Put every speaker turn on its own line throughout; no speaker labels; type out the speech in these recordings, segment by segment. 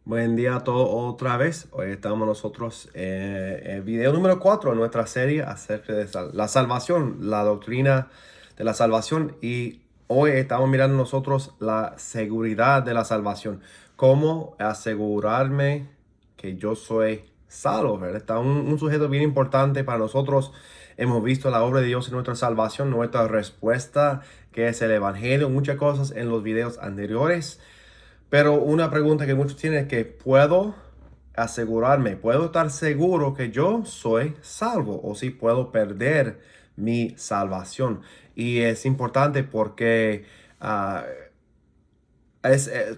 Buen día a todos otra vez. Hoy estamos nosotros en el video número 4 de nuestra serie acerca de la salvación, la doctrina de la salvación. Y hoy estamos mirando nosotros la seguridad de la salvación. Cómo asegurarme que yo soy salvo, ¿verdad? Está un sujeto bien importante para nosotros. Hemos visto la obra de Dios en nuestra salvación, nuestra respuesta, que es el Evangelio, muchas cosas en los videos anteriores. Pero una pregunta que muchos tienen es que ¿puedo asegurarme, puedo estar seguro que yo soy salvo o si puedo perder mi salvación? Y es importante porque ah,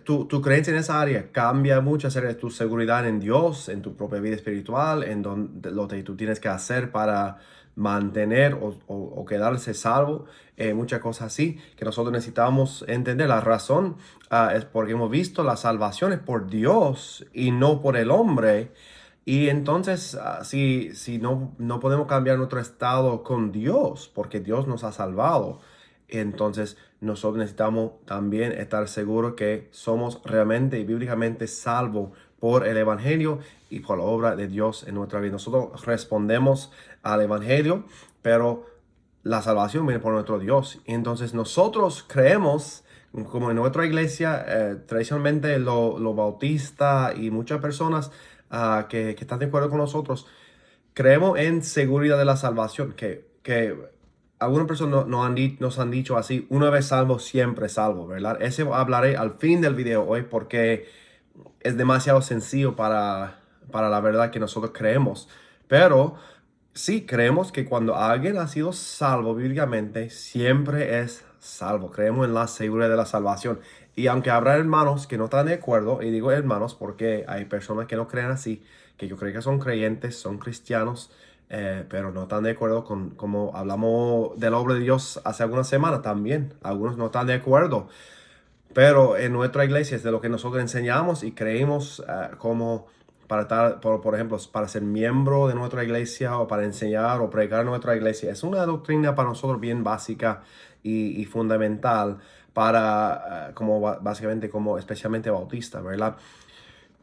tu creencia en esa área cambia mucho acerca de tu seguridad en Dios, en tu propia vida espiritual, en donde, lo que tú tienes que hacer para mantener o quedarse salvo, muchas cosas así que nosotros necesitamos entender. La razón es porque hemos visto la salvación es por Dios y no por el hombre. Y entonces, si no podemos cambiar nuestro estado con Dios, porque Dios nos ha salvado, entonces nosotros necesitamos también estar seguros que somos realmente y bíblicamente salvos por el Evangelio y por la obra de Dios en nuestra vida. Nosotros respondemos al Evangelio, pero la salvación viene por nuestro Dios. Y entonces nosotros creemos, como en nuestra iglesia, tradicionalmente los bautistas y muchas personas que están de acuerdo con nosotros, creemos en seguridad de la salvación, que algunas personas nos han dicho así: una vez salvo, siempre salvo, ¿verdad? Ese hablaré al fin del video hoy porque es demasiado sencillo para la verdad que nosotros creemos. Pero sí creemos que cuando alguien ha sido salvo bíblicamente, siempre es salvo. Creemos en la seguridad de la salvación. Y aunque habrá hermanos que no están de acuerdo, y digo hermanos porque hay personas que no creen así, que yo creo que son creyentes, son cristianos, pero no están de acuerdo con como hablamos de la obra de Dios hace algunas semanas también. Algunos no están de acuerdo. Pero en nuestra iglesia es de lo que nosotros enseñamos y creemos, como para estar, por ejemplo, para ser miembro de nuestra iglesia o para enseñar o predicar en nuestra iglesia. Es una doctrina para nosotros bien básica y fundamental para, como básicamente como especialmente bautista, ¿verdad?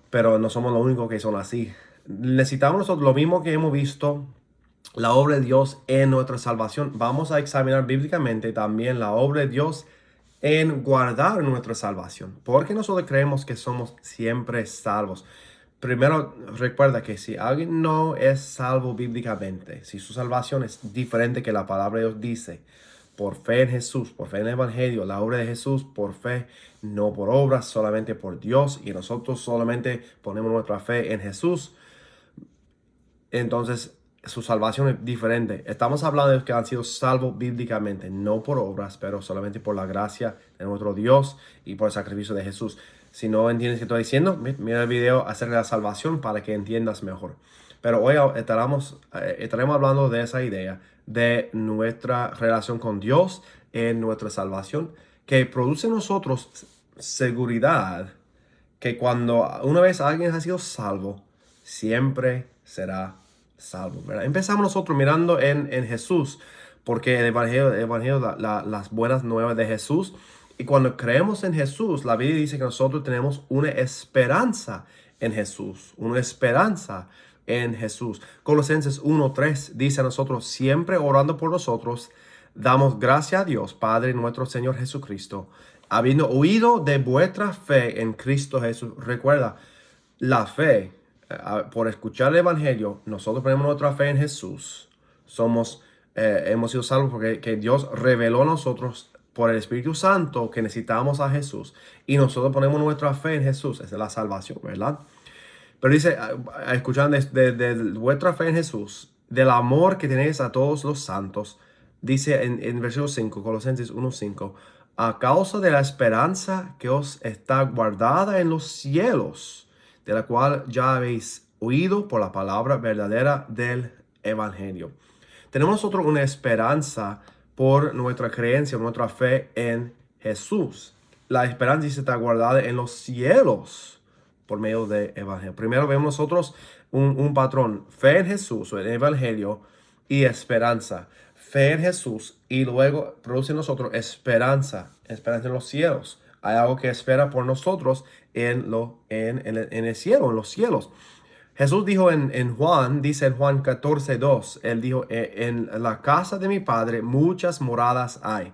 Pero no somos los únicos que son así. Necesitamos nosotros lo mismo que hemos visto la obra de Dios en nuestra salvación. Vamos a examinar bíblicamente también la obra de Dios en guardar nuestra salvación, porque nosotros creemos que somos siempre salvos. Primero, recuerda que si alguien no es salvo bíblicamente, si su salvación es diferente que la palabra de Dios dice, por fe en Jesús, por fe en el Evangelio, la obra de Jesús, por fe, no por obras, solamente por Dios, y nosotros solamente ponemos nuestra fe en Jesús, entonces su salvación es diferente. Estamos hablando de los que han sido salvos bíblicamente, no por obras, pero solamente por la gracia de nuestro Dios y por el sacrificio de Jesús. Si no entiendes qué estoy diciendo, mira el video acerca de la salvación para que entiendas mejor. Pero hoy estaremos hablando de esa idea, de nuestra relación con Dios en nuestra salvación, que produce en nosotros seguridad que cuando una vez alguien ha sido salvo, siempre será salvo, ¿verdad? Empezamos nosotros mirando en Jesús, porque el Evangelio las buenas nuevas de Jesús. Y cuando creemos en Jesús, la Biblia dice que nosotros tenemos una esperanza en Jesús, una esperanza en Jesús. Colosenses 1:3 dice a nosotros: siempre orando por nosotros, damos gracias a Dios, Padre nuestro Señor Jesucristo, habiendo oído de vuestra fe en Cristo Jesús. Recuerda, la fe, por escuchar el Evangelio, nosotros ponemos nuestra fe en Jesús. Hemos sido salvos porque que Dios reveló a nosotros por el Espíritu Santo que necesitamos a Jesús. Y nosotros ponemos nuestra fe en Jesús. Esa es la salvación, ¿verdad? Pero dice, escuchando de vuestra fe en Jesús, del amor que tenéis a todos los santos, dice en versículo 5, Colosenses 1:5, a causa de la esperanza que os está guardada en los cielos, de la cual ya habéis oído por la palabra verdadera del Evangelio. Tenemos nosotros una esperanza por nuestra creencia, nuestra fe en Jesús. La esperanza dice está guardada en los cielos por medio del Evangelio. Primero vemos nosotros un patrón: fe en Jesús o el Evangelio y esperanza. Fe en Jesús y luego produce en nosotros esperanza en los cielos. Hay algo que espera por nosotros en el cielo, en los cielos. Jesús dijo en Juan, dice en Juan 14:2, él dijo, en la casa de mi Padre muchas moradas hay.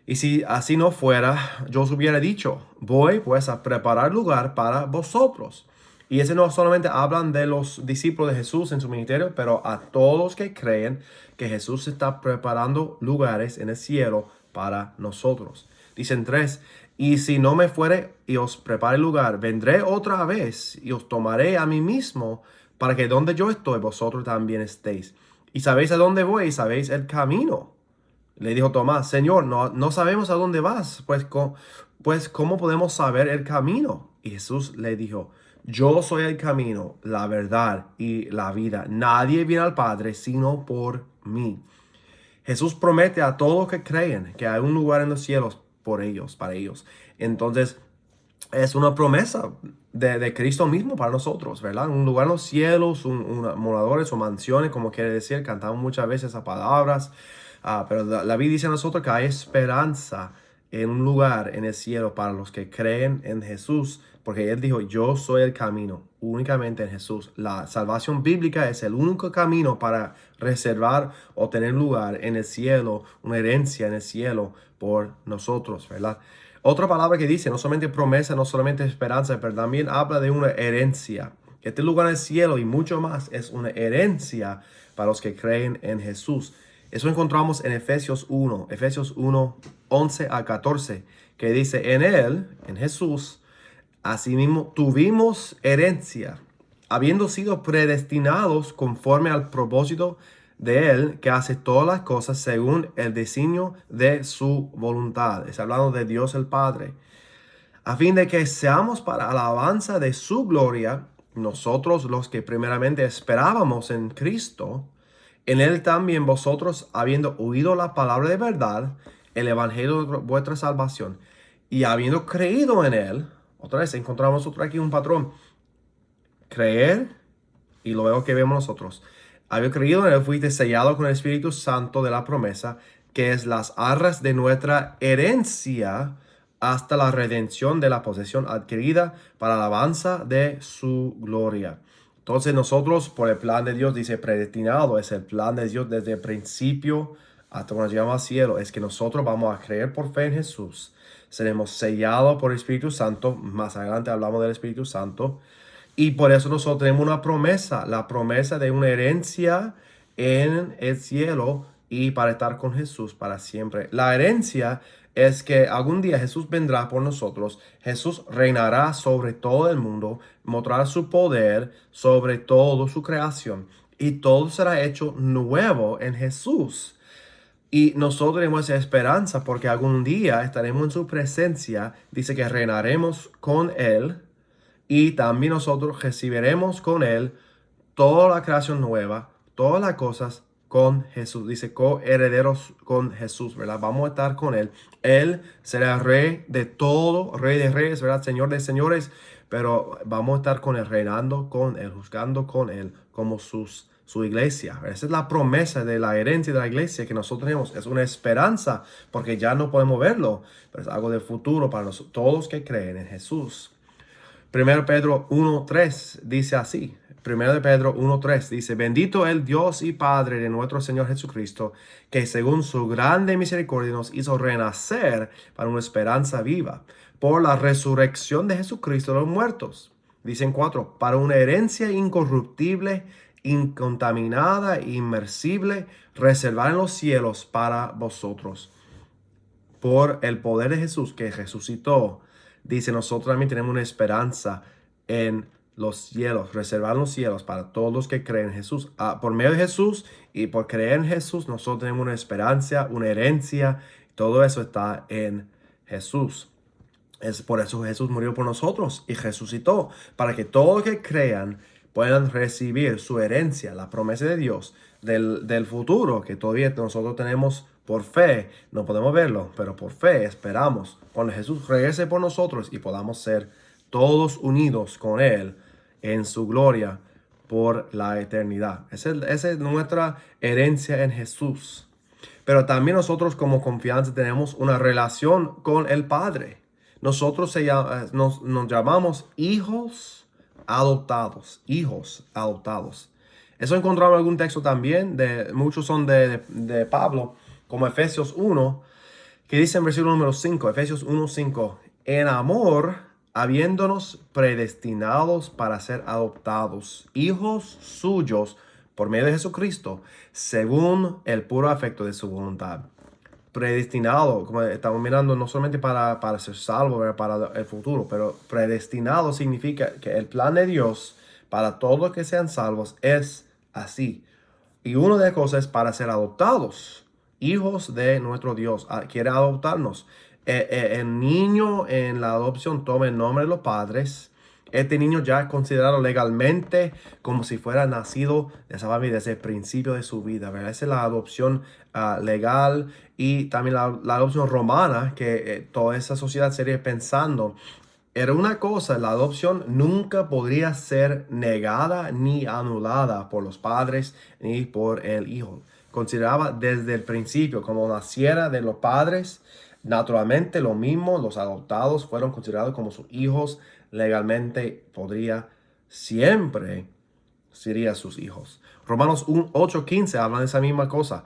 Y si así no fuera, yo os hubiera dicho, voy pues a preparar lugar para vosotros. Y ese no solamente hablan de los discípulos de Jesús en su ministerio, pero a todos que creen que Jesús está preparando lugares en el cielo para nosotros. Dicen 3, y si no me fuere y os prepare lugar, vendré otra vez y os tomaré a mí mismo, para que donde yo estoy, vosotros también estéis. Y sabéis a dónde voy y sabéis el camino. Le dijo Tomás, Señor, no sabemos a dónde vas, pues ¿cómo podemos saber el camino? Y Jesús le dijo, yo soy el camino, la verdad y la vida. Nadie viene al Padre sino por mí. Jesús promete a todos los que creen que hay un lugar en los cielos por ellos, para ellos. Entonces, es una promesa de Cristo mismo para nosotros, ¿verdad? Un lugar en los cielos, moradores o mansiones, como quiere decir, cantamos muchas veces esas palabras. Pero la Biblia dice a nosotros que hay esperanza en un lugar en el cielo para los que creen en Jesús, porque Él dijo, yo soy el camino, únicamente en Jesús. La salvación bíblica es el único camino para reservar o tener lugar en el cielo, una herencia en el cielo por nosotros, ¿verdad? Otra palabra que dice, no solamente promesa, no solamente esperanza, pero también habla de una herencia. Este lugar en el cielo y mucho más es una herencia para los que creen en Jesús. Eso encontramos en Efesios 1, 11 a 14, que dice, en Él, en Jesús, asimismo tuvimos herencia, habiendo sido predestinados conforme al propósito de Él, que hace todas las cosas según el designio de su voluntad. Está hablando de Dios el Padre, a fin de que seamos para alabanza de su gloria, nosotros los que primeramente esperábamos en Cristo. En Él también vosotros, habiendo oído la palabra de verdad, el evangelio de vuestra salvación, y habiendo creído en Él, otra vez encontramos aquí un patrón, creer, y luego que vemos nosotros, habiendo creído en Él, fuiste sellado con el Espíritu Santo de la promesa, que es las arras de nuestra herencia, hasta la redención de la posesión adquirida para la alabanza de su gloria. Entonces nosotros, por el plan de Dios, dice predestinado, es el plan de Dios desde el principio hasta cuando llegamos al cielo, es que nosotros vamos a creer por fe en Jesús, seremos sellados por el Espíritu Santo, más adelante hablamos del Espíritu Santo, y por eso nosotros tenemos una promesa, la promesa de una herencia en el cielo y para estar con Jesús para siempre. La herencia es que algún día Jesús vendrá por nosotros, Jesús reinará sobre todo el mundo, mostrará su poder sobre toda su creación y todo será hecho nuevo en Jesús. Y nosotros tenemos esa esperanza porque algún día estaremos en su presencia, dice que reinaremos con Él y también nosotros recibiremos con Él toda la creación nueva, todas las cosas con Jesús. Dice coherederos con Jesús, ¿verdad? Vamos a estar con Él. Él será rey de todo, rey de reyes, ¿verdad? Señor de señores, pero vamos a estar con Él, reinando con Él, juzgando con Él como su iglesia. Esa es la promesa de la herencia de la iglesia que nosotros tenemos. Es una esperanza porque ya no podemos verlo, pero es algo del futuro para nosotros, todos que creen en Jesús. 1 Pedro 1:3 dice así. 1 Pedro 1:3 dice, bendito el Dios y Padre de nuestro Señor Jesucristo, que según su grande misericordia nos hizo renacer para una esperanza viva, por la resurrección de Jesucristo de los muertos. Dicen 4, para una herencia incorruptible, incontaminada e inmersible, reservada en los cielos para vosotros. Por el poder de Jesús que resucitó, dice, nosotros también tenemos una esperanza en los cielos, reservar los cielos para todos los que creen en Jesús. Por medio de Jesús y por creer en Jesús, nosotros tenemos una esperanza, una herencia. Todo eso está en Jesús. Es por eso Jesús murió por nosotros y resucitó, para que todos los que crean puedan recibir su herencia, la promesa de Dios del futuro que todavía nosotros tenemos por fe. No podemos verlo, pero por fe esperamos cuando Jesús regrese por nosotros y podamos ser todos unidos con Él en su gloria por la eternidad. Esa es nuestra herencia en Jesús. Pero también nosotros como confianza tenemos una relación con el Padre. nosotros nos llamamos hijos adoptados. Hijos adoptados. Eso encontramos en algún texto también, muchos son de Pablo, como Efesios 1, que dice en versículo número 5, Efesios 1:5, en amor, habiéndonos predestinados para ser adoptados, hijos suyos, por medio de Jesucristo, según el puro afecto de su voluntad. Predestinado, como estamos mirando, no solamente para ser salvo, ¿verdad? Para el futuro, pero predestinado significa que el plan de Dios para todos los que sean salvos es así. Y una de las cosas es para ser adoptados, hijos de nuestro Dios. Quiere adoptarnos. El niño en la adopción toma el nombre de los padres. Este niño ya es considerado legalmente como si fuera nacido de esa familia desde el principio de su vida, ¿verdad? Esa es la adopción legal, y también la adopción romana, que toda esa sociedad sería pensando. Era una cosa, la adopción nunca podría ser negada ni anulada por los padres ni por el hijo. Consideraba desde el principio como naciera de los padres, naturalmente lo mismo, los adoptados fueron considerados como sus hijos, legalmente podría siempre serían sus hijos. Romanos 8:15 habla de esa misma cosa.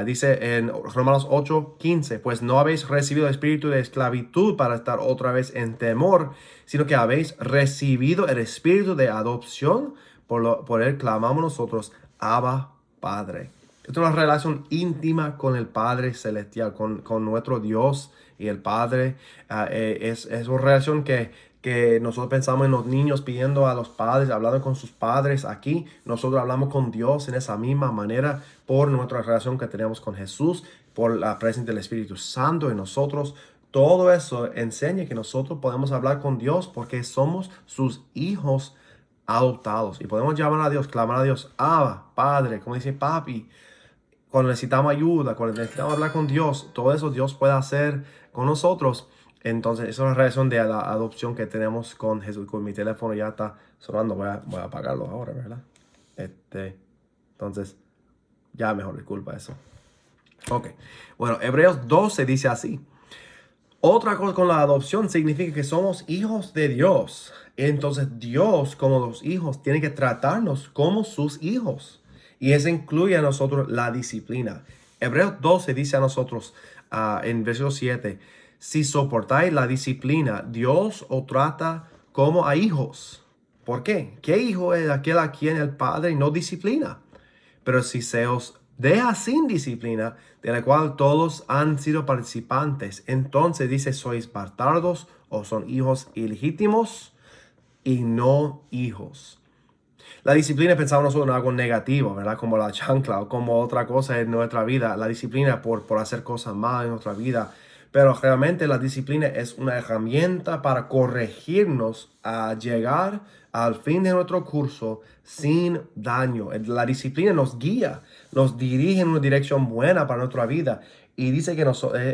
Dice en Romanos 8:15, pues no habéis recibido el espíritu de esclavitud para estar otra vez en temor, sino que habéis recibido el espíritu de adopción, por él clamamos nosotros, Abba, Padre. Es una relación íntima con el Padre Celestial, con nuestro Dios y el Padre. Es una relación que nosotros pensamos en los niños pidiendo a los padres, hablando con sus padres. Aquí nosotros hablamos con Dios en esa misma manera por nuestra relación que tenemos con Jesús, por la presencia del Espíritu Santo en nosotros. Todo eso enseña que nosotros podemos hablar con Dios porque somos sus hijos adoptados y podemos llamar a Dios, clamar a Dios, Abba, Padre, como dice papi. Cuando necesitamos ayuda, cuando necesitamos hablar con Dios, todo eso Dios puede hacer con nosotros. Entonces, esa es la relación de la adopción que tenemos con Jesús. Con mi teléfono ya está sonando, voy a apagarlo ahora, ¿verdad? Entonces, ya mejor, disculpa eso. Ok, bueno, Hebreos 12 dice así. Otra cosa con la adopción significa que somos hijos de Dios. Entonces Dios, como los hijos, tiene que tratarnos como sus hijos. Y eso incluye a nosotros la disciplina. Hebreos 12 dice a nosotros en versículo 7, si soportáis la disciplina, Dios os trata como a hijos. ¿Por qué? ¿Qué hijo es aquel a quien el Padre no disciplina? Pero si se os deja sin disciplina, de la cual todos han sido participantes, entonces dice, sois bastardos o son hijos ilegítimos y no hijos. La disciplina pensamos nosotros en algo negativo, ¿verdad? Como la chancla o como otra cosa en nuestra vida. La disciplina por hacer cosas malas en nuestra vida. Pero realmente la disciplina es una herramienta para corregirnos a llegar al fin de nuestro curso sin daño. La disciplina nos guía, nos dirige en una dirección buena para nuestra vida. Y dice que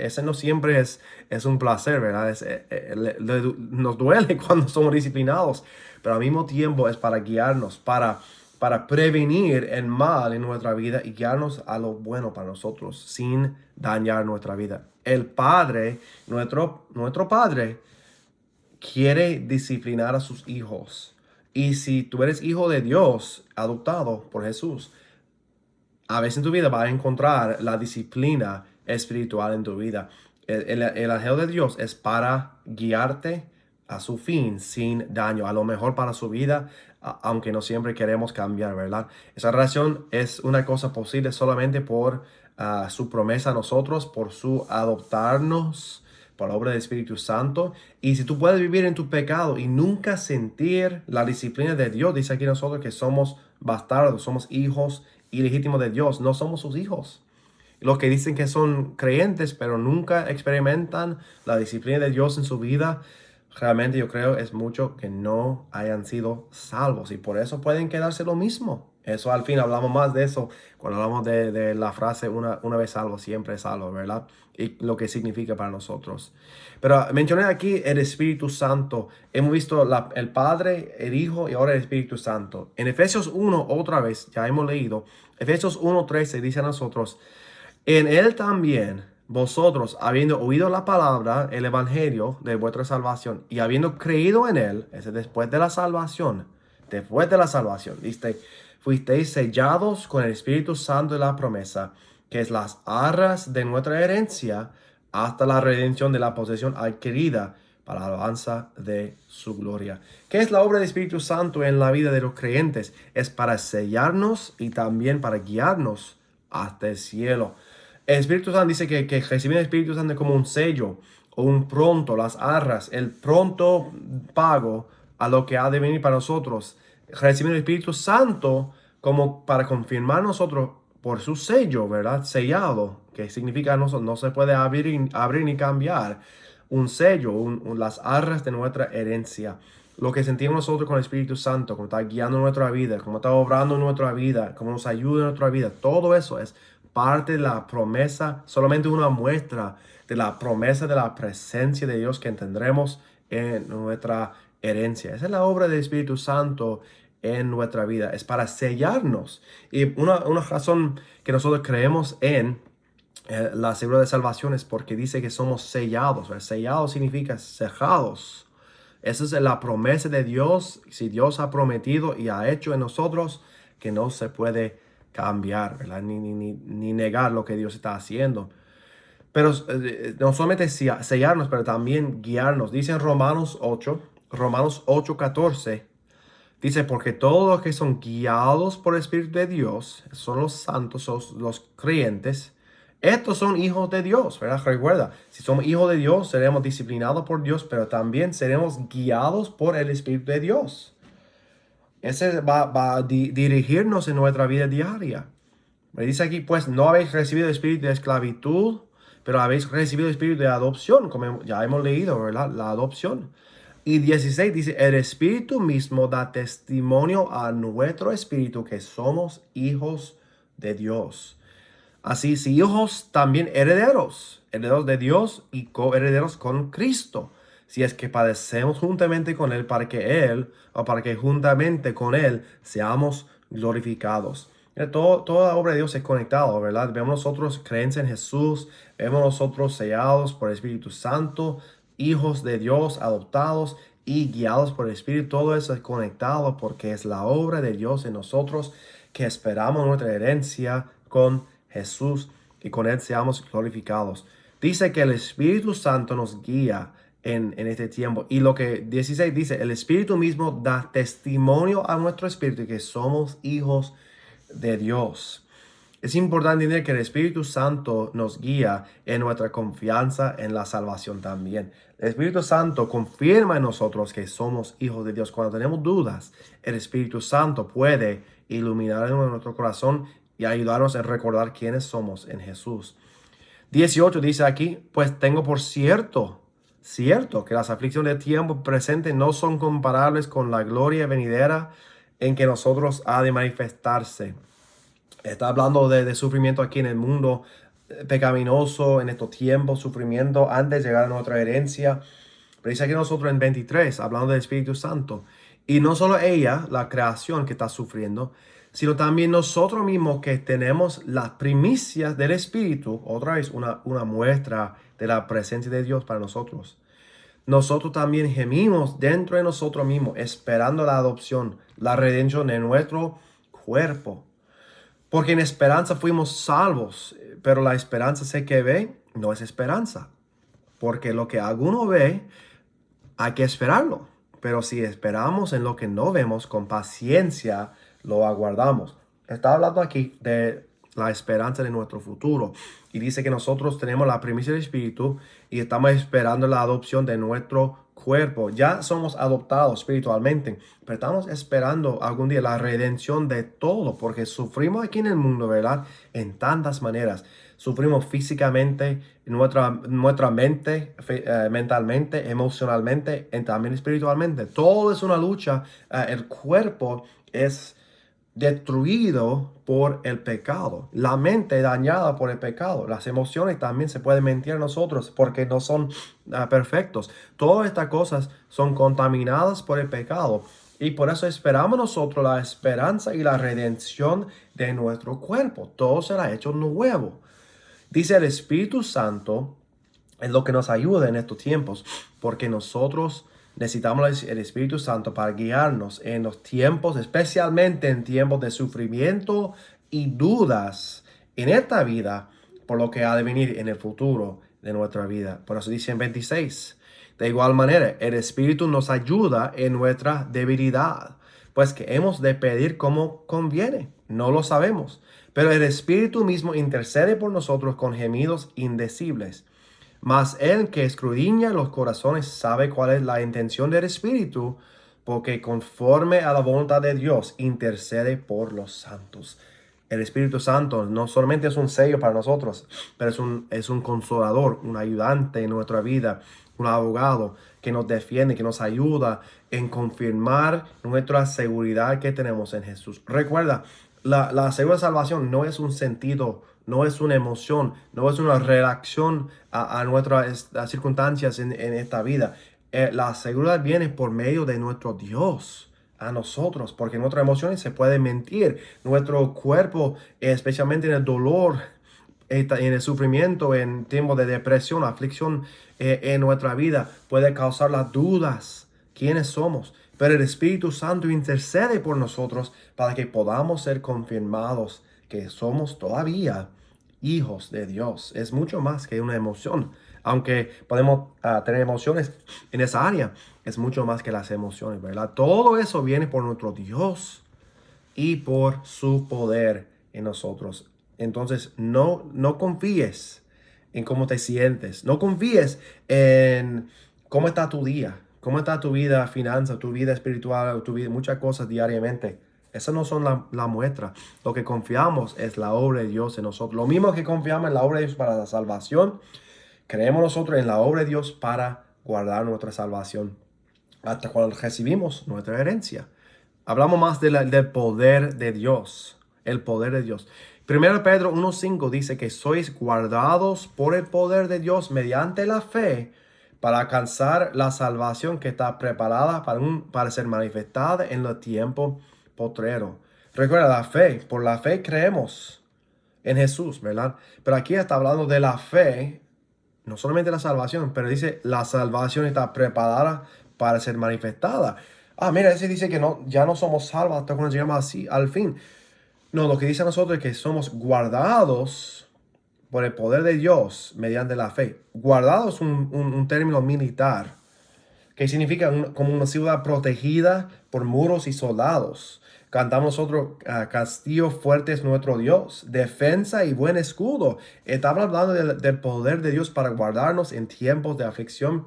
ese no siempre es un placer, ¿verdad? Nos duele cuando somos disciplinados, pero al mismo tiempo es para guiarnos, para prevenir el mal en nuestra vida y guiarnos a lo bueno para nosotros sin dañar nuestra vida. El Padre, nuestro Padre, quiere disciplinar a sus hijos. Y si tú eres hijo de Dios, adoptado por Jesús, a veces en tu vida vas a encontrar la disciplina espiritual en tu vida. El ángel de Dios es para guiarte a su fin sin daño, a lo mejor para su vida, aunque no siempre queremos cambiar, ¿verdad? Esa relación es una cosa posible solamente por su promesa a nosotros, por su adoptarnos, por la obra del Espíritu Santo. Y si tú puedes vivir en tu pecado y nunca sentir la disciplina de Dios, dice aquí nosotros que somos bastardos, somos hijos ilegítimos de Dios, no somos sus hijos. Los que dicen que son creyentes pero nunca experimentan la disciplina de Dios en su vida, realmente yo creo es mucho que no hayan sido salvos y por eso pueden quedarse lo mismo. Eso al fin hablamos más de eso cuando hablamos de la frase una vez salvo, siempre salvo, ¿verdad? Y lo que significa para nosotros. Pero mencioné aquí el Espíritu Santo. Hemos visto el Padre, el Hijo y ahora el Espíritu Santo. En Efesios 1, otra vez, ya hemos leído, Efesios 1:13 dice a nosotros, en Él también, vosotros, habiendo oído la palabra, el evangelio de vuestra salvación, y habiendo creído en él, ese después de la salvación, fuisteis sellados con el Espíritu Santo de la promesa, que es las arras de nuestra herencia, hasta la redención de la posesión adquirida para la alabanza de su gloria. ¿Qué es la obra del Espíritu Santo en la vida de los creyentes? Es para sellarnos y también para guiarnos hasta el cielo. El Espíritu Santo dice que recibir el Espíritu Santo es como un sello o un pronto, las arras, el pronto pago a lo que ha de venir para nosotros. Recibir el Espíritu Santo como para confirmar nosotros por su sello, ¿verdad? Sellado, que significa no se puede abrir ni cambiar. Un sello, las arras de nuestra herencia. Lo que sentimos nosotros con el Espíritu Santo, como está guiando nuestra vida, como está obrando en nuestra vida, como nos ayuda en nuestra vida, todo eso es parte de la promesa, solamente una muestra de la promesa de la presencia de Dios que tendremos en nuestra herencia. Esa es la obra del Espíritu Santo en nuestra vida. Es para sellarnos. Y una razón que nosotros creemos en la segura de salvación es porque dice que somos sellados. Sellados significa cerrados. Esa es la promesa de Dios. Si Dios ha prometido y ha hecho en nosotros, que no se puede cambiar, ¿verdad? Ni negar lo que Dios está haciendo. Pero no solamente sellarnos, pero también guiarnos. Dice en Romanos 8:14, dice, porque todos los que son guiados por el Espíritu de Dios, son los santos, son los creyentes, estos son hijos de Dios, ¿verdad? Recuerda, si somos hijos de Dios, seremos disciplinados por Dios, pero también seremos guiados por el Espíritu de Dios. Ese va a dirigirnos en nuestra vida diaria. Me dice aquí, pues no habéis recibido el espíritu de esclavitud, pero habéis recibido el espíritu de adopción, como ya hemos leído, ¿verdad? La adopción. Y 16 dice, el Espíritu mismo da testimonio a nuestro espíritu que somos hijos de Dios. Así, si hijos, también herederos, herederos de Dios y coherederos con Cristo. Si es que padecemos juntamente con Él para que juntamente con Él seamos glorificados. Toda la obra de Dios es conectada, ¿verdad? Vemos nosotros creencia en Jesús, vemos nosotros sellados por el Espíritu Santo, hijos de Dios, adoptados y guiados por el Espíritu. Todo eso es conectado porque es la obra de Dios en nosotros que esperamos nuestra herencia con Jesús y con Él seamos glorificados. Dice que el Espíritu Santo nos guía en este tiempo. Y lo que 16 dice, el Espíritu mismo da testimonio a nuestro espíritu que somos hijos de Dios. Es importante entender que el Espíritu Santo nos guía en nuestra confianza en la salvación también. El Espíritu Santo confirma en nosotros que somos hijos de Dios. Cuando tenemos dudas, el Espíritu Santo puede iluminar en nuestro corazón y ayudarnos a recordar quiénes somos en Jesús. 18 dice aquí, pues tengo por cierto que las aflicciones del tiempo presente no son comparables con la gloria venidera en que nosotros ha de manifestarse. Está hablando de sufrimiento aquí en el mundo pecaminoso, en estos tiempos, sufrimiento antes de llegar a nuestra herencia. Pero dice aquí nosotros en 23, hablando del Espíritu Santo. Y no solo ella, la creación que está sufriendo, sino también nosotros mismos que tenemos las primicias del Espíritu, otra vez una muestra de la presencia de Dios para nosotros. Nosotros también gemimos dentro de nosotros mismos, esperando la adopción, la redención de nuestro cuerpo. Porque en esperanza fuimos salvos, pero la esperanza sé que ve, no es esperanza. Porque lo que alguno ve, hay que esperarlo. Pero si esperamos en lo que no vemos, con paciencia lo aguardamos. Está hablando aquí de la esperanza de nuestro futuro. Y dice que nosotros tenemos la primicia del Espíritu y estamos esperando la adopción de nuestro cuerpo. Ya somos adoptados espiritualmente, pero estamos esperando algún día la redención de todo, porque sufrimos aquí en el mundo, ¿verdad? En tantas maneras. Sufrimos físicamente, nuestra mente, mentalmente, emocionalmente y también espiritualmente. Todo es una lucha. El cuerpo es destruido por el pecado, la mente dañada por el pecado, las emociones también se pueden mentir a nosotros porque no son perfectos. Todas estas cosas son contaminadas por el pecado y por eso esperamos nosotros la esperanza y la redención de nuestro cuerpo. Todo será hecho nuevo. Dice el Espíritu Santo es lo que nos ayuda en estos tiempos, porque nosotros necesitamos el Espíritu Santo para guiarnos en los tiempos, especialmente en tiempos de sufrimiento y dudas en esta vida, por lo que ha de venir en el futuro de nuestra vida. Por eso dice en 26, de igual manera, el Espíritu nos ayuda en nuestra debilidad, pues que hemos de pedir como conviene, no lo sabemos, pero el Espíritu mismo intercede por nosotros con gemidos indecibles. Mas el que escudriña los corazones sabe cuál es la intención del Espíritu, porque conforme a la voluntad de Dios intercede por los santos. El Espíritu Santo no solamente es un sello para nosotros, pero es un consolador, un ayudante en nuestra vida, un abogado que nos defiende, que nos ayuda en confirmar nuestra seguridad que tenemos en Jesús. Recuerda, la segura salvación no es un sentido, no es una emoción, no es una reacción a nuestras circunstancias en esta vida. La seguridad viene por medio de nuestro Dios a nosotros, porque nuestras emociones se pueden mentir. Nuestro cuerpo, especialmente en el dolor, en el sufrimiento, en tiempos de depresión, aflicción en nuestra vida, puede causar las dudas. ¿Quiénes somos? Pero el Espíritu Santo intercede por nosotros para que podamos ser confirmados que somos todavía hijos de Dios. Es mucho más que una emoción. Aunque podemos tener emociones en esa área, es mucho más que las emociones, ¿verdad? Todo eso viene por nuestro Dios y por su poder en nosotros. Entonces, no confíes en cómo te sientes. No confíes en cómo está tu día, cómo está tu vida, finanzas, tu vida espiritual, tu vida, muchas cosas diariamente. Esas no son la muestra. Lo que confiamos es la obra de Dios en nosotros. Lo mismo que confiamos en la obra de Dios para la salvación, creemos nosotros en la obra de Dios para guardar nuestra salvación hasta cuando recibimos nuestra herencia. Hablamos más del poder de Dios, el poder de Dios. 1 Pedro 1:5 dice que sois guardados por el poder de Dios mediante la fe para alcanzar la salvación que está preparada para ser manifestada en el tiempo postrero. Recuerda la fe, por la fe creemos en Jesús, ¿verdad? Pero aquí está hablando de la fe, no solamente la salvación, pero dice la salvación está preparada para ser manifestada. Mira, ese dice que no, ya no somos salvos hasta cuando llegamos así al fin. No, lo que dice a nosotros es que somos guardados por el poder de Dios mediante la fe. Guardado es un término militar que significa como una ciudad protegida por muros y soldados. Cantamos nosotros, castillo fuerte es nuestro Dios, defensa y buen escudo. Está hablando del poder de Dios para guardarnos en tiempos de aflicción.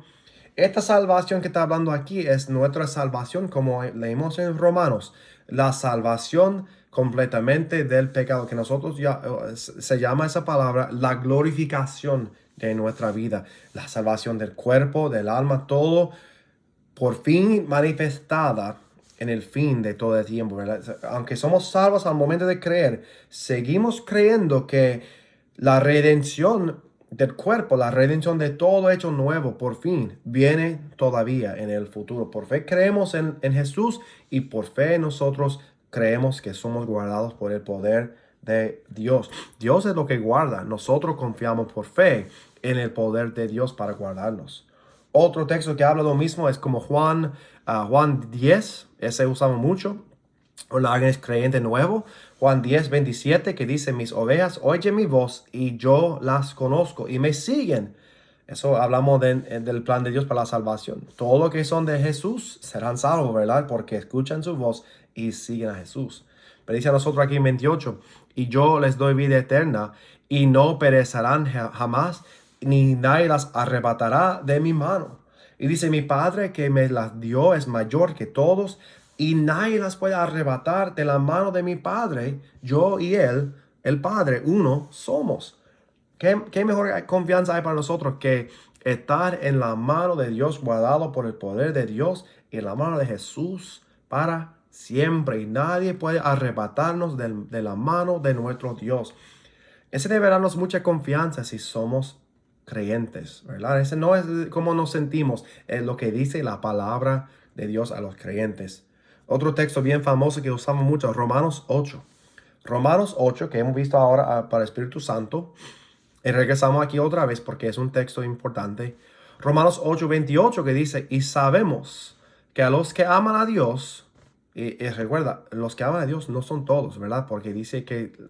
Esta salvación que está hablando aquí es nuestra salvación, como leímos en Romanos, la salvación completamente del pecado, que nosotros ya se llama esa palabra la glorificación de nuestra vida, la salvación del cuerpo, del alma, todo por fin manifestada en el fin de todo el tiempo, ¿verdad? Aunque somos salvos al momento de creer, seguimos creyendo que la redención del cuerpo, la redención de todo hecho nuevo, por fin, viene todavía en el futuro. Por fe creemos en Jesús y por fe nosotros creemos que somos guardados por el poder de Dios. Dios es lo que guarda. Nosotros confiamos por fe en el poder de Dios para guardarnos. Otro texto que habla lo mismo es como Juan 10, ese usamos mucho. Cuando alguien es creyente nuevo, Juan 10:27, que dice: mis ovejas oyen mi voz y yo las conozco y me siguen. Eso hablamos del plan de Dios para la salvación. Todos los que son de Jesús serán salvos, ¿verdad? Porque escuchan su voz y siguen a Jesús. Pero dice a nosotros aquí en 28, y yo les doy vida eterna y no perecerán jamás, ni nadie las arrebatará de mi mano. Y dice: mi Padre que me las dio es mayor que todos, y nadie las puede arrebatar de la mano de mi Padre. Yo y Él, el Padre, uno somos. ¿Qué mejor confianza hay para nosotros que estar en la mano de Dios, guardado por el poder de Dios, y en la mano de Jesús para siempre? Y nadie puede arrebatarnos de la mano de nuestro Dios. Ese debe darnos mucha confianza si somos creyentes, ¿verdad? Ese no es cómo nos sentimos, es lo que dice la palabra de Dios a los creyentes. Otro texto bien famoso que usamos mucho, Romanos 8. Romanos 8, que hemos visto ahora para el Espíritu Santo, Y regresamos aquí otra vez porque es un texto importante. Romanos 8:28 que dice, y sabemos que a los que aman a Dios, y recuerda, los que aman a Dios no son todos, ¿verdad? Porque dice que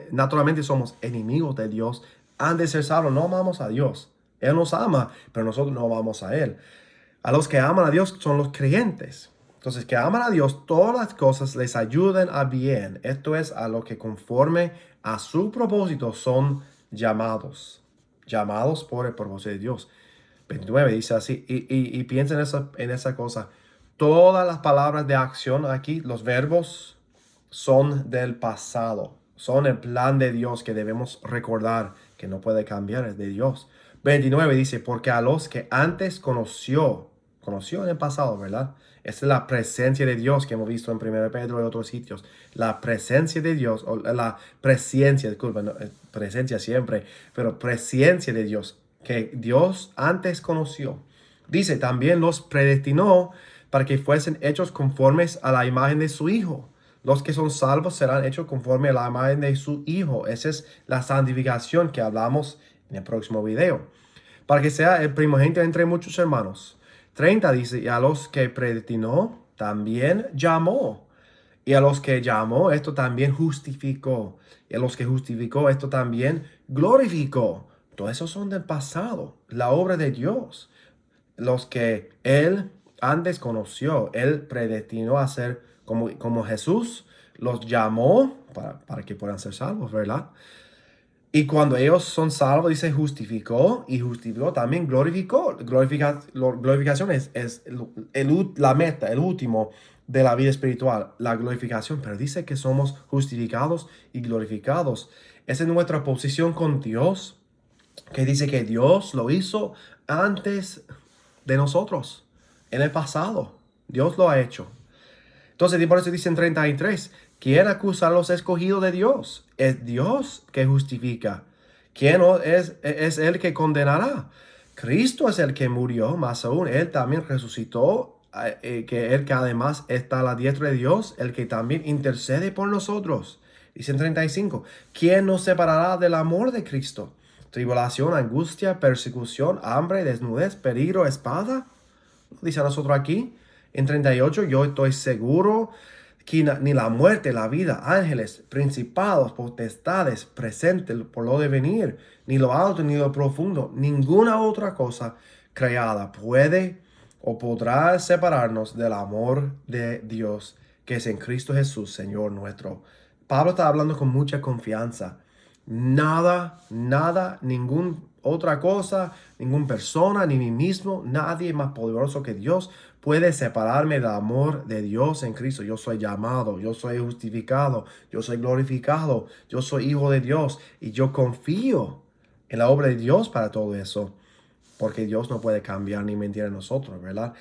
naturalmente somos enemigos de Dios. Han de ser salvos, no amamos a Dios. Él nos ama, pero nosotros no amamos a Él. A los que aman a Dios son los creyentes. Entonces, que aman a Dios, todas las cosas les ayudan a bien. Esto es a lo que conforme a su propósito son llamados. Llamados por el propósito de Dios. 29 dice así, y piensa en esa cosa. Todas las palabras de acción aquí, los verbos, son del pasado. Son el plan de Dios que debemos recordar, que no puede cambiar, es de Dios. 29 dice, porque a los que antes conoció en el pasado, ¿verdad? Esa es la presencia de Dios que hemos visto en 1 Pedro y otros sitios. La presencia de Dios, o la presencia, disculpa, no, presencia siempre, pero presencia de Dios que Dios antes conoció. Dice, también los predestinó para que fuesen hechos conformes a la imagen de su Hijo. Los que son salvos serán hechos conforme a la imagen de su Hijo. Esa es la santificación que hablamos en el próximo video. Para que sea el primogénito entre muchos hermanos. 30 dice, y a los que predestinó, también llamó. Y a los que llamó, esto también justificó. Y a los que justificó, esto también glorificó. Todos esos son del pasado, la obra de Dios. Los que Él antes conoció, Él predestinó a ser como Jesús, los llamó para que puedan ser salvos, ¿verdad? Y cuando ellos son salvos, dice justificó, y justificó también glorificó. Glorificación es la meta, el último de la vida espiritual, la glorificación. Pero dice que somos justificados y glorificados. Esa es nuestra posición con Dios, que dice que Dios lo hizo antes de nosotros, en el pasado. Dios lo ha hecho. Entonces, por eso dice en 33, ¿quién acusa a los escogidos de Dios? Es Dios que justifica. ¿Quién es el que condenará? Cristo es el que murió, más aún, Él también resucitó, que Él que además está a la diestra de Dios, el que también intercede por nosotros. Dice en 35, ¿quién nos separará del amor de Cristo? Tribulación, angustia, persecución, hambre, desnudez, peligro, espada. Dice a nosotros aquí en 38, yo estoy seguro que ni la muerte, la vida, ángeles, principados, potestades, presentes por lo de venir, ni lo alto ni lo profundo, ninguna otra cosa creada puede o podrá separarnos del amor de Dios que es en Cristo Jesús, Señor nuestro. Pablo está hablando con mucha confianza. Nada, ninguna otra cosa, ninguna persona, ni mí mismo, nadie más poderoso que Dios puede separarme del amor de Dios en Cristo. Yo soy llamado, yo soy justificado, yo soy glorificado, yo soy hijo de Dios y yo confío en la obra de Dios para todo eso, porque Dios no puede cambiar ni mentir en nosotros, ¿verdad?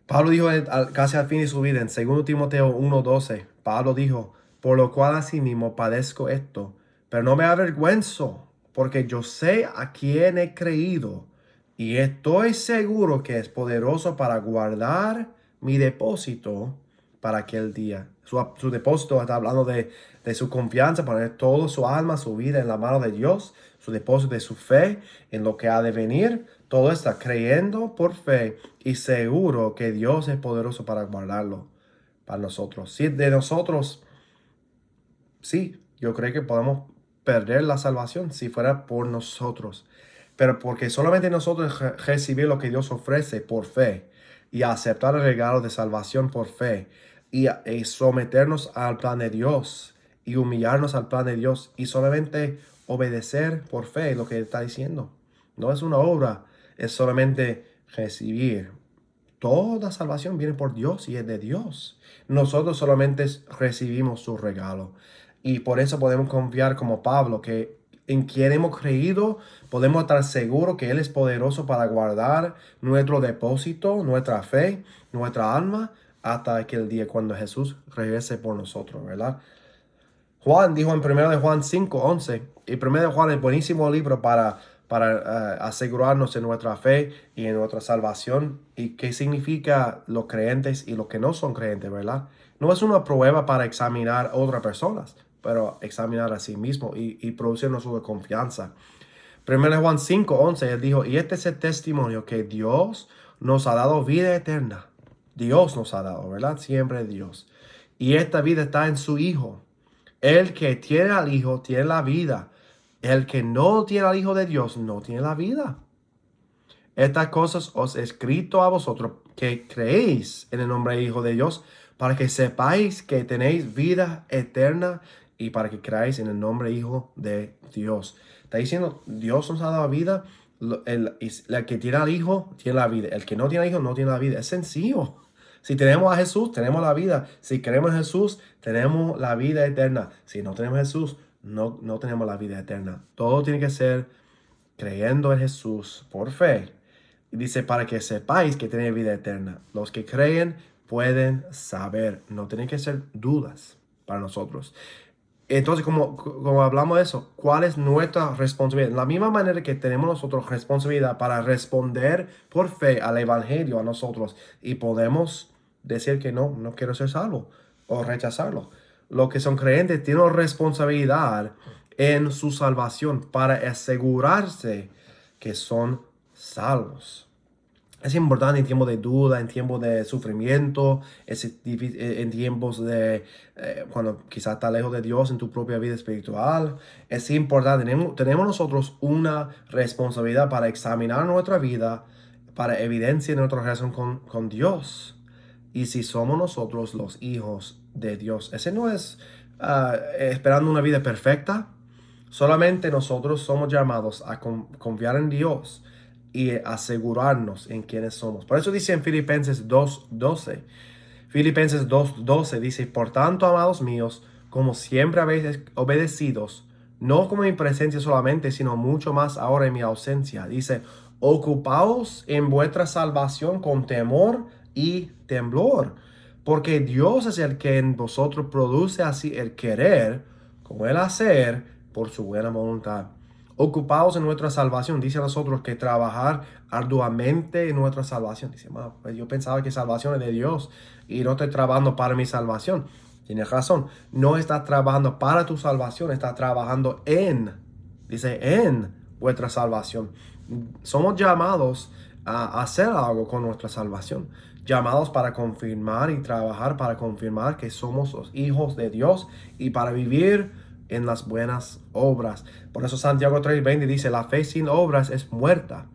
Pablo dijo casi al fin de su vida, en 2 Timoteo 1:12, Pablo dijo, por lo cual asimismo padezco esto, pero no me avergüenzo, porque yo sé a quién he creído y estoy seguro que es poderoso para guardar mi depósito para aquel día. Su depósito está hablando de su confianza, poner toda su alma, su vida en la mano de Dios, su depósito de su fe en lo que ha de venir. Todo está creyendo por fe y seguro que Dios es poderoso para guardarlo para nosotros. Si de nosotros, sí, yo creo que podemos perder la salvación si fuera por nosotros. Pero porque solamente nosotros recibir lo que Dios ofrece por fe y aceptar el regalo de salvación por fe y someternos al plan de Dios y humillarnos al plan de Dios y solamente obedecer por fe lo que está diciendo. No es una obra, es solamente recibir. Toda salvación viene por Dios y es de Dios. Nosotros solamente recibimos su regalo. Y por eso podemos confiar como Pablo, que en quien hemos creído, podemos estar seguros que Él es poderoso para guardar nuestro depósito, nuestra fe, nuestra alma, hasta aquel día cuando Jesús regrese por nosotros, ¿verdad? Juan dijo en 1 de Juan 5:11, y 1 de Juan es buenísimo libro para asegurarnos en nuestra fe y en nuestra salvación y qué significa los creyentes y los que no son creyentes, ¿verdad? No es una prueba para examinar a otras personas, pero examinar a sí mismo y producir nosotros confianza. 1 Juan 5:11, él dijo, y este es el testimonio que Dios nos ha dado vida eterna. Dios nos ha dado, ¿verdad? Siempre Dios. Y esta vida está en su Hijo. El que tiene al Hijo tiene la vida. El que no tiene al Hijo de Dios no tiene la vida. Estas cosas os he escrito a vosotros que creéis en el nombre del Hijo de Dios, para que sepáis que tenéis vida eterna y para que creáis en el nombre del Hijo de Dios. Está diciendo, Dios nos ha dado vida. El que tiene al Hijo tiene la vida. El que no tiene al Hijo no tiene la vida. Es sencillo. Si tenemos a Jesús, tenemos la vida. Si creemos en Jesús, tenemos la vida eterna. Si no tenemos a Jesús, no tenemos la vida eterna. Todo tiene que ser creyendo en Jesús por fe. Y dice, para que sepáis que tenéis vida eterna. Los que creen pueden saber. No tienen que ser dudas para nosotros. Entonces, como hablamos de eso, ¿cuál es nuestra responsabilidad? De la misma manera que tenemos nosotros responsabilidad para responder por fe al Evangelio a nosotros. Y podemos decir que no quiero ser salvo o rechazarlo. Los que son creyentes tienen responsabilidad en su salvación para asegurarse que son salvos. Es importante en tiempos de duda, en tiempos de sufrimiento, en tiempos de cuando quizás estás lejos de Dios en tu propia vida espiritual. Es importante, tenemos nosotros una responsabilidad para examinar nuestra vida, para evidenciar nuestra relación con Dios. Y si somos nosotros los hijos de Dios, ese no es esperando una vida perfecta. Solamente nosotros somos llamados a confiar en Dios y asegurarnos en quiénes somos. Por eso dice en Filipenses 2:12. Filipenses 2:12 dice, por tanto, amados míos, como siempre habéis obedecido, no como en mi presencia solamente, sino mucho más ahora en mi ausencia. Dice, ocupaos en vuestra salvación con temor y temblor, porque Dios es el que en vosotros produce así el querer como el hacer por su buena voluntad. Ocupados en nuestra salvación, dice a nosotros que trabajar arduamente en nuestra salvación. Dice, pues yo pensaba que salvación es de Dios y no estoy trabajando para mi salvación. Tienes razón, no estás trabajando para tu salvación, estás trabajando en vuestra salvación. Somos llamados a hacer algo con nuestra salvación, llamados para confirmar y trabajar para confirmar que somos los hijos de Dios y para vivir en las buenas obras. Por eso Santiago 3:20 dice, la fe sin obras es muerta.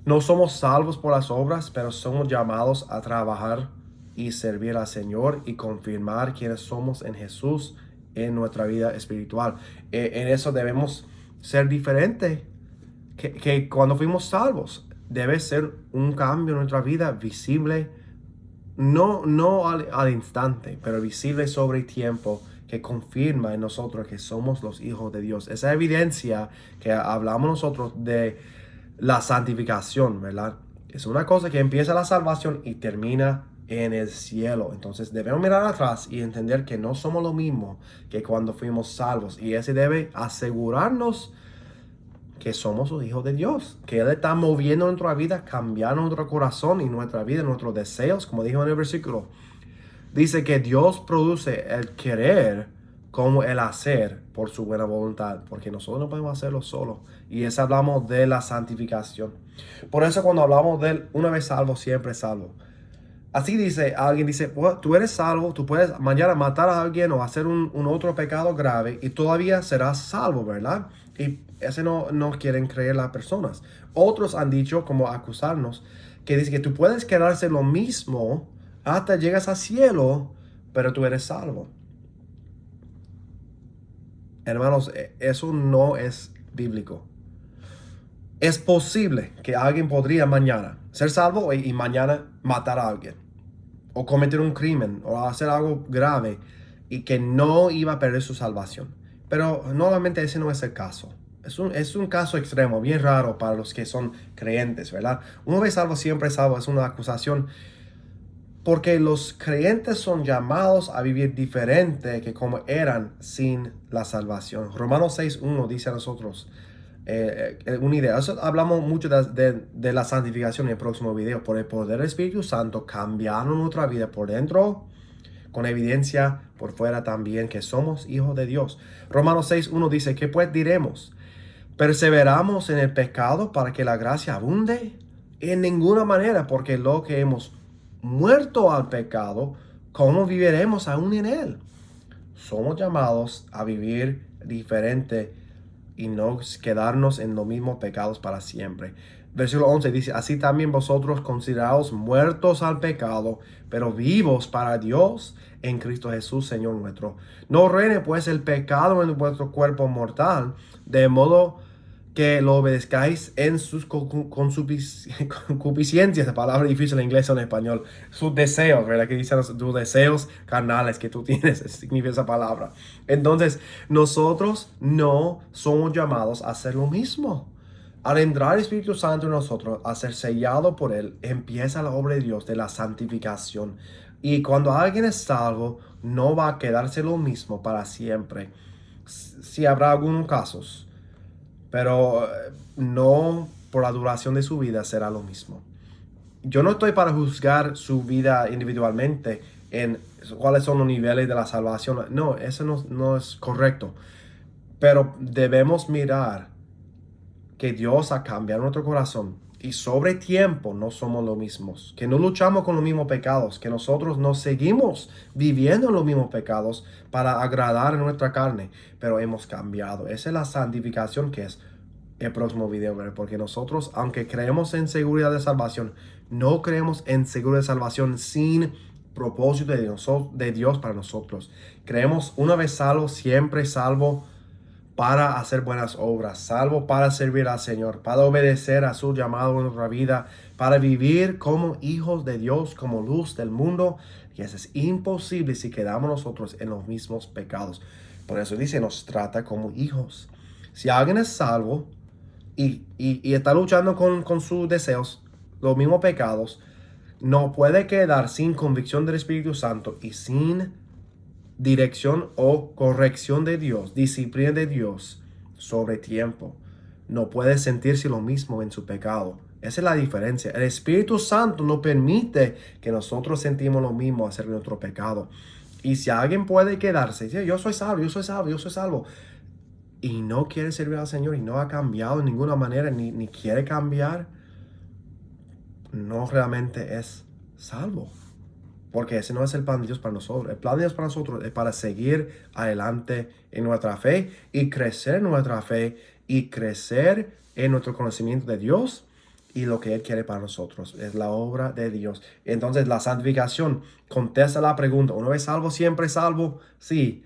No somos salvos por las obras, pero somos llamados a trabajar y servir al Señor y confirmar quiénes somos en Jesús en nuestra vida espiritual. En eso debemos ser diferentes que cuando fuimos salvos. Debe ser un cambio en nuestra vida visible, no al instante, pero visible sobre el tiempo, que confirma en nosotros que somos los hijos de Dios. Esa evidencia que hablamos nosotros de la santificación, ¿verdad? Es una cosa que empieza la salvación y termina en el cielo. Entonces debemos mirar atrás y entender que no somos lo mismo que cuando fuimos salvos. Y ese debe asegurarnos que somos los hijos de Dios, que Él está moviendo nuestra vida, cambiando nuestro corazón y nuestra vida, nuestros deseos, como dijo en el versículo. Dice que Dios produce el querer como el hacer por su buena voluntad, porque nosotros no podemos hacerlo solos. Y eso hablamos de la santificación. Por eso cuando hablamos de una vez salvo, siempre salvo. Así dice, alguien dice, tú eres salvo, tú puedes mañana matar a alguien o hacer un otro pecado grave y todavía serás salvo, ¿verdad? Y eso no quieren creer las personas. Otros han dicho, como acusarnos, que dice que tú puedes quedarse lo mismo hasta llegas al cielo, pero tú eres salvo. Hermanos, eso no es bíblico. Es posible que alguien podría mañana ser salvo y mañana matar a alguien, o cometer un crimen, o hacer algo grave, y que no iba a perder su salvación. Pero normalmente ese no es el caso. Es un caso extremo, bien raro para los que son creyentes, ¿verdad? Una vez salvo, siempre salvo, es una acusación. Porque los creyentes son llamados a vivir diferente que como eran sin la salvación. Romanos 6:1 dice a nosotros una idea. Eso hablamos mucho de la santificación en el próximo video. Por el poder del Espíritu Santo cambiaron nuestra vida por dentro, con evidencia por fuera también que somos hijos de Dios. Romanos 6:1 dice, ¿qué pues diremos? ¿Perseveramos en el pecado para que la gracia abunde? En ninguna manera, porque lo que hemos muerto al pecado, ¿cómo viviremos aún en él? Somos llamados a vivir diferente y no quedarnos en los mismos pecados para siempre. Versículo 11 dice, así también vosotros consideraos muertos al pecado, pero vivos para Dios en Cristo Jesús, Señor nuestro. No reine pues el pecado en vuestro cuerpo mortal, de modo que lo obedezcáis en sus concupiscencias, la palabra difícil en inglés o en español, sus deseos, ¿verdad? Que dicen tus deseos carnales que tú tienes, significa esa palabra. Entonces, nosotros no somos llamados a hacer lo mismo. Al entrar el Espíritu Santo en nosotros, a ser sellado por Él, empieza la obra de Dios de la santificación. Y cuando alguien es salvo, no va a quedarse lo mismo para siempre. Si habrá algunos casos, pero no por la duración de su vida será lo mismo. Yo no estoy para juzgar su vida individualmente en cuáles son los niveles de la salvación. No, eso no es correcto. Pero debemos mirar que Dios ha cambiado nuestro corazón y sobre tiempo no somos los mismos, que no luchamos con los mismos pecados, que nosotros no seguimos viviendo en los mismos pecados para agradar a nuestra carne, pero hemos cambiado. Esa es la santificación que es el próximo video, ¿verdad? Porque nosotros, aunque creemos en seguridad de salvación, no creemos en seguridad de salvación sin propósito de Dios para nosotros. Creemos una vez salvo, siempre salvo para hacer buenas obras, salvo para servir al Señor, para obedecer a su llamado en nuestra vida, para vivir como hijos de Dios, como luz del mundo. Y eso es imposible si quedamos nosotros en los mismos pecados. Por eso dice, nos trata como hijos. Si alguien es salvo y está luchando con sus deseos, los mismos pecados, no puede quedar sin convicción del Espíritu Santo y sin dirección o corrección de Dios, disciplina de Dios sobre tiempo. No puede sentirse lo mismo en su pecado. Esa es la diferencia. El Espíritu Santo no permite que nosotros sentimos lo mismo acerca de nuestro pecado. Y si alguien puede quedarse, dice, yo soy salvo, yo soy salvo, yo soy salvo, y no quiere servir al Señor y no ha cambiado de ninguna manera, ni quiere cambiar, no realmente es salvo. Porque ese no es el plan de Dios para nosotros. El plan de Dios para nosotros es para seguir adelante en nuestra fe y crecer en nuestra fe y crecer en nuestro conocimiento de Dios y lo que Él quiere para nosotros. Es la obra de Dios. Entonces la santificación contesta la pregunta, ¿una vez salvo, siempre salvo? Sí.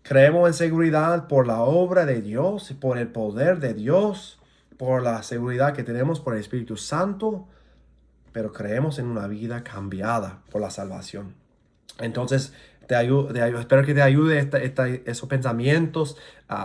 Creemos en seguridad por la obra de Dios, por el poder de Dios, por la seguridad que tenemos por el Espíritu Santo, pero creemos en una vida cambiada por la salvación. Entonces, espero que te ayude esos pensamientos.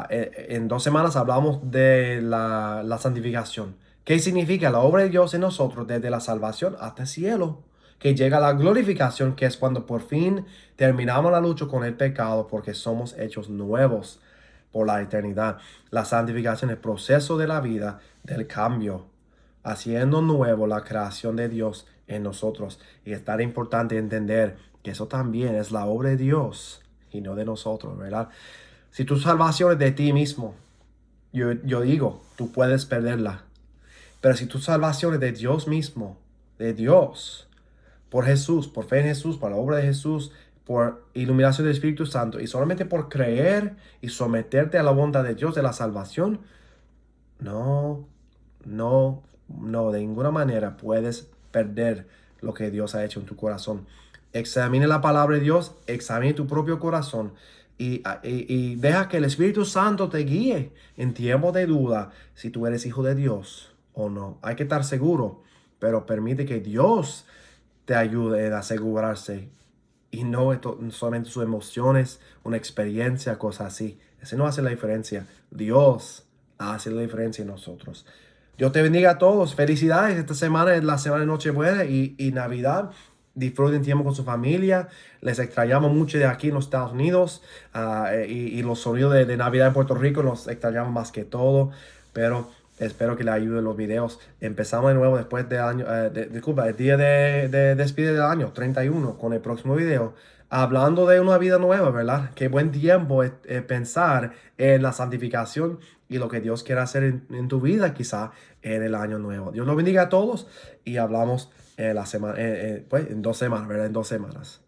En 2 semanas hablamos de la santificación. ¿Qué significa la obra de Dios en nosotros desde la salvación hasta el cielo? Que llega la glorificación, que es cuando por fin terminamos la lucha con el pecado porque somos hechos nuevos por la eternidad. La santificación es el proceso de la vida, del cambio, haciendo nuevo la creación de Dios en nosotros. Y es tan importante entender que eso también es la obra de Dios y no de nosotros, ¿verdad? Si tu salvación es de ti mismo, yo digo, tú puedes perderla. Pero si tu salvación es de Dios mismo, de Dios, por Jesús, por fe en Jesús, por la obra de Jesús, por iluminación del Espíritu Santo, y solamente por creer y someterte a la bondad de Dios de la salvación, no, de ninguna manera puedes perder lo que Dios ha hecho en tu corazón. Examine la palabra de Dios, examine tu propio corazón y deja que el Espíritu Santo te guíe en tiempos de duda si tú eres hijo de Dios o no. Hay que estar seguro, pero permite que Dios te ayude a asegurarse y no solamente sus emociones, una experiencia, cosas así. Ese no hace la diferencia. Dios hace la diferencia en nosotros. Dios te bendiga a todos. Felicidades. Esta semana es la semana de Nochebuena y Navidad. Disfruten tiempo con su familia. Les extrañamos mucho de aquí en los Estados Unidos. Y los sonidos de Navidad en Puerto Rico los extrañamos más que todo. Pero Espero que le ayuden los videos. Empezamos de nuevo después del año, disculpa, el día de despide del año 31 con el próximo video. Hablando de una vida nueva, ¿verdad? Qué buen tiempo es, pensar en la santificación y lo que Dios quiere hacer en tu vida, quizá en el año nuevo. Dios los bendiga a todos y hablamos pues, en 2 semanas, ¿verdad? En 2 semanas.